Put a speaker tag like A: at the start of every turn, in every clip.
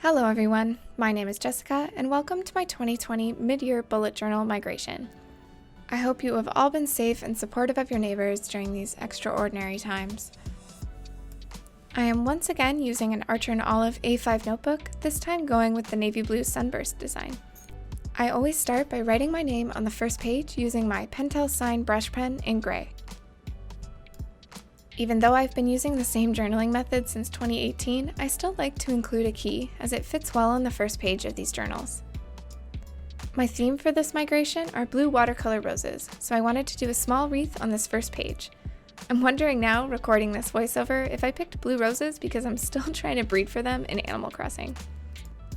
A: Hello everyone, my name is Jessica and welcome to my 2020 mid-year bullet journal migration. I hope you have all been safe and supportive of your neighbors during these extraordinary times. I am once again using an Archer & Olive A5 notebook, this time going with the navy blue sunburst design. I always start by writing my name on the first page using my Pentel Sign brush pen in gray. Even though I've been using the same journaling method since 2018, I still like to include a key as it fits well on the first page of these journals. My theme for this migration are blue watercolor roses, so I wanted to do a small wreath on this first page. I'm wondering now, recording this voiceover, if I picked blue roses because I'm still trying to breed for them in Animal Crossing.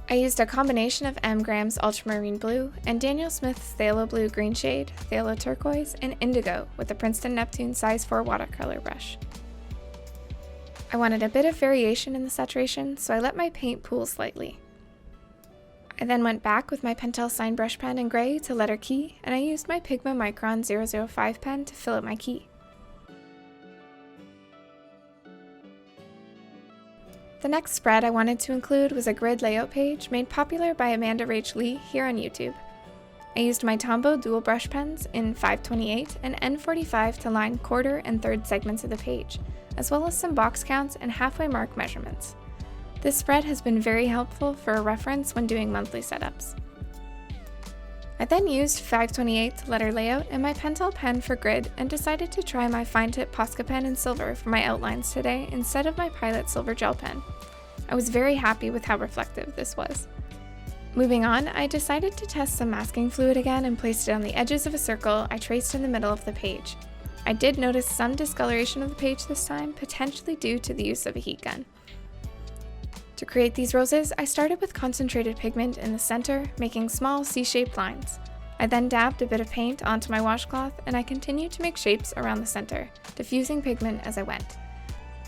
A: I used a combination of M. Graham's Ultramarine Blue and Daniel Smith's Phthalo Blue Green Shade, Phthalo Turquoise, and Indigo with the Princeton Neptune size 4 watercolor brush. I wanted a bit of variation in the saturation, so I let my paint pool slightly. I then went back with my Pentel Sign brush pen in gray to letter key, and I used my Pigma Micron 005 pen to fill out my key. The next spread I wanted to include was a grid layout page made popular by Amanda Rach Lee here on YouTube. I used my Tombow dual brush pens in 528 and N45 to line quarter and third segments of the page, as well as some box counts and halfway mark measurements. This spread has been very helpful for a reference when doing monthly setups. I then used 528 to letter layout and my Pentel pen for grid and decided to try my fine tip POSCA pen in silver for my outlines today instead of my Pilot silver gel pen. I was very happy with how reflective this was. Moving on, I decided to test some masking fluid again and placed it on the edges of a circle I traced in the middle of the page. I did notice some discoloration of the page this time, potentially due to the use of a heat gun. To create these roses, I started with concentrated pigment in the center, making small C-shaped lines. I then dabbed a bit of paint onto my washcloth and I continued to make shapes around the center, diffusing pigment as I went.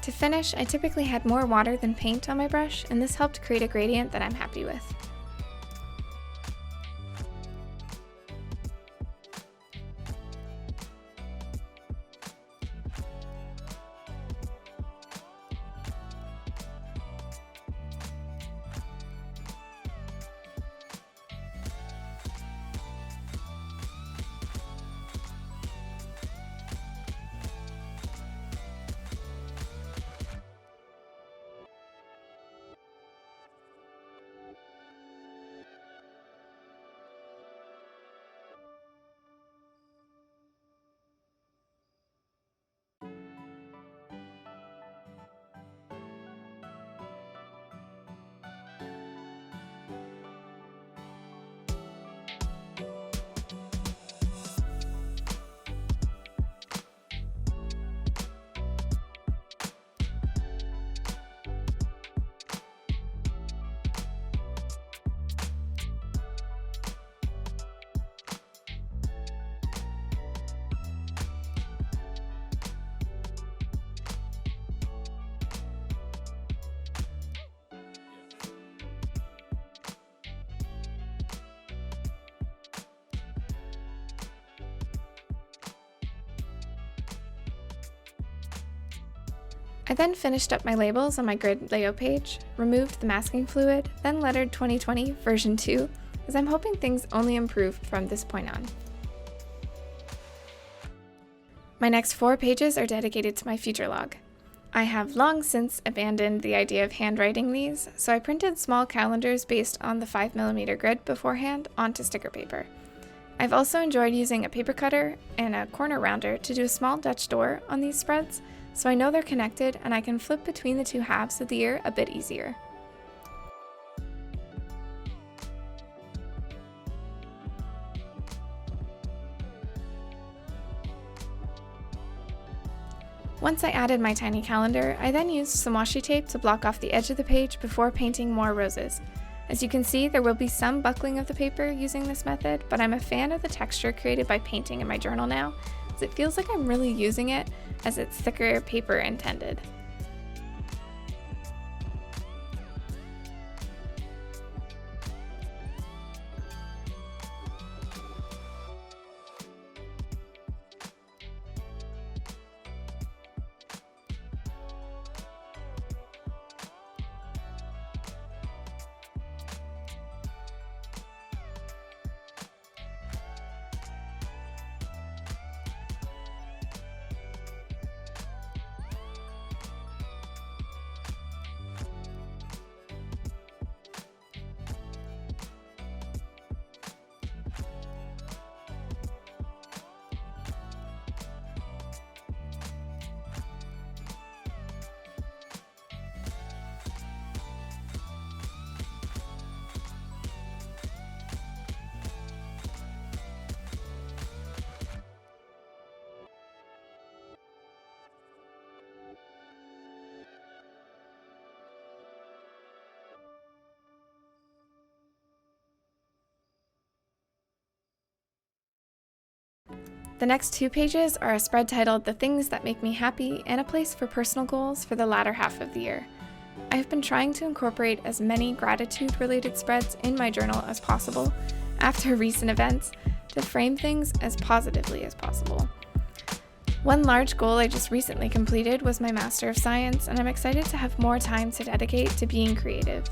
A: To finish, I typically had more water than paint on my brush, and this helped create a gradient that I'm happy with. I then finished up my labels on my grid layout page, removed the masking fluid, then lettered 2020 version 2, as I'm hoping things only improve from this point on. My next 4 pages are dedicated to my future log. I have long since abandoned the idea of handwriting these, so I printed small calendars based on the 5mm grid beforehand onto sticker paper. I've also enjoyed using a paper cutter and a corner rounder to do a small Dutch door on these spreads, so I know they're connected and I can flip between the two halves of the year a bit easier. Once I added my tiny calendar, I then used some washi tape to block off the edge of the page before painting more roses. As you can see, there will be some buckling of the paper using this method, but I'm a fan of the texture created by painting in my journal now, as it feels like I'm really using it as it's thicker paper intended. The next 2 pages are a spread titled The Things That Make Me Happy and a place for personal goals for the latter half of the year. I have been trying to incorporate as many gratitude-related spreads in my journal as possible after recent events to frame things as positively as possible. One large goal I just recently completed was my Master of Science, and I'm excited to have more time to dedicate to being creative.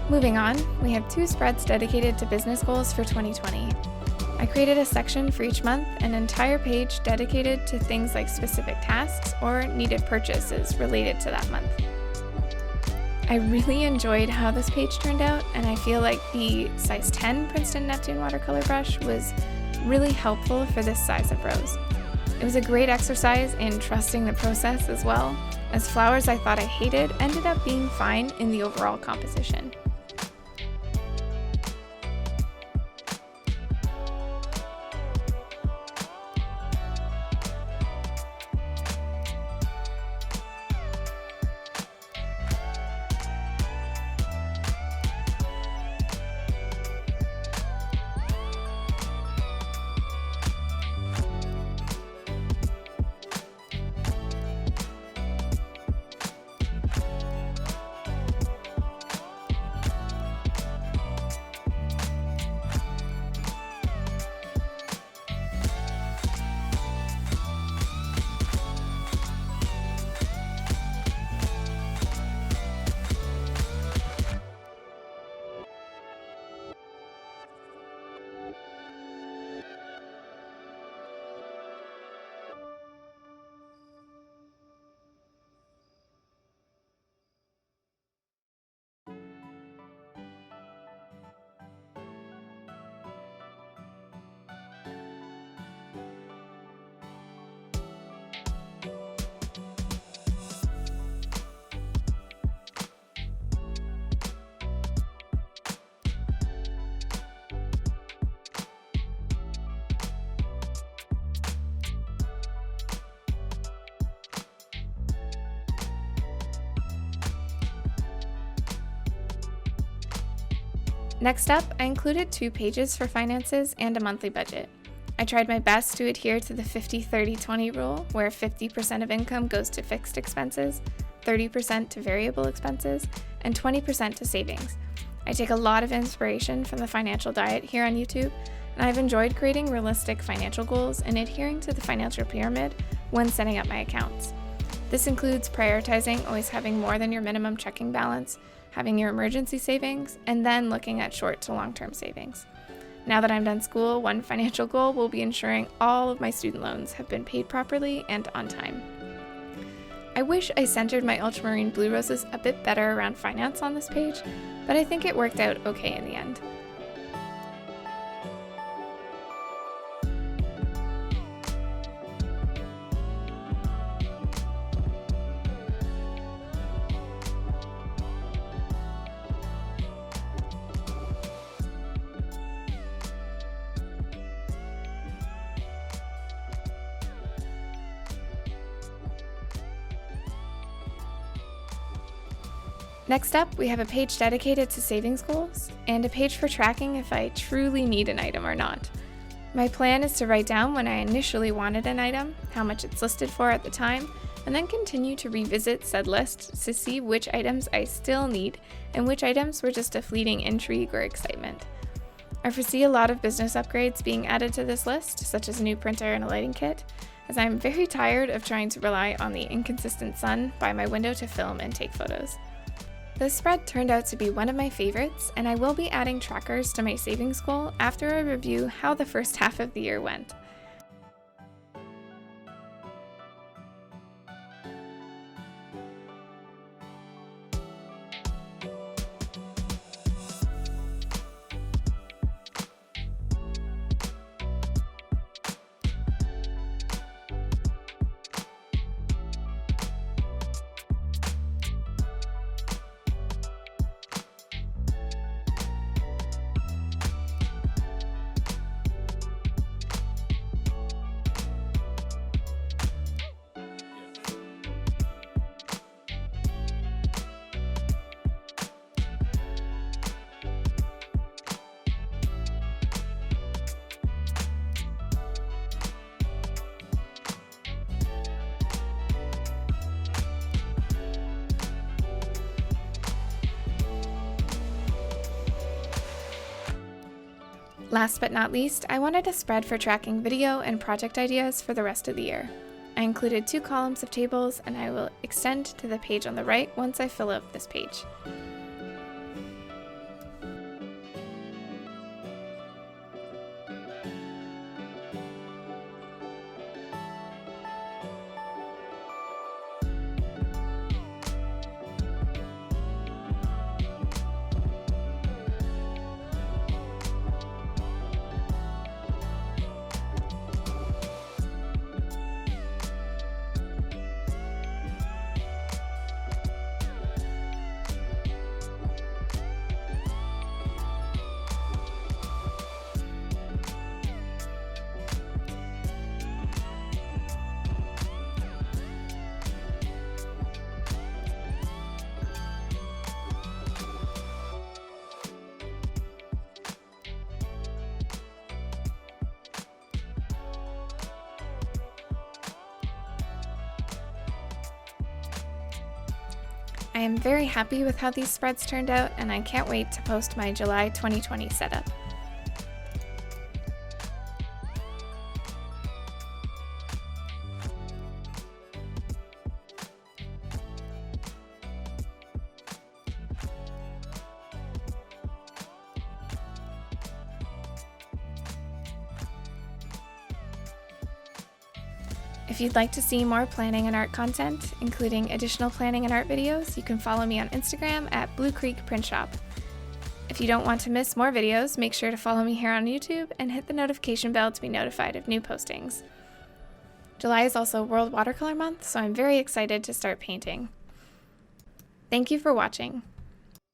A: Moving on, we have 2 spreads dedicated to business goals for 2020. I created a section for each month, an entire page dedicated to things like specific tasks or needed purchases related to that month. I really enjoyed how this page turned out, and I feel like the size 10 Princeton Neptune watercolor brush was really helpful for this size of rose. It was a great exercise in trusting the process as well, as flowers I thought I hated ended up being fine in the overall composition. Next up, I included 2 pages for finances and a monthly budget. I tried my best to adhere to the 50-30-20 rule, where 50% of income goes to fixed expenses, 30% to variable expenses, and 20% to savings. I take a lot of inspiration from the financial diet here on YouTube, and I've enjoyed creating realistic financial goals and adhering to the financial pyramid when setting up my accounts. This includes prioritizing always having more than your minimum checking balance, having your emergency savings, and then looking at short to long-term savings. Now that I'm done school, one financial goal will be ensuring all of my student loans have been paid properly and on time. I wish I centered my ultramarine blue roses a bit better around finance on this page, but I think it worked out okay in the end. Next up, we have a page dedicated to savings goals and a page for tracking if I truly need an item or not. My plan is to write down when I initially wanted an item, how much it's listed for at the time, and then continue to revisit said list to see which items I still need and which items were just a fleeting intrigue or excitement. I foresee a lot of business upgrades being added to this list, such as a new printer and a lighting kit, as I'm very tired of trying to rely on the inconsistent sun by my window to film and take photos. This spread turned out to be one of my favorites, and I will be adding trackers to my savings goal after I review how the first half of the year went. Last but not least, I wanted a spread for tracking video and project ideas for the rest of the year. I included 2 columns of tables, and I will extend to the page on the right once I fill out this page. I am very happy with how these spreads turned out, and I can't wait to post my July 2020 setup. If you'd like to see more planning and art content, including additional planning and art videos, you can follow me on Instagram at Blue Creek Print Shop. If you don't want to miss more videos, make sure to follow me here on YouTube and hit the notification bell to be notified of new postings. July is also World Watercolor Month, so I'm very excited to start painting. Thank you for watching.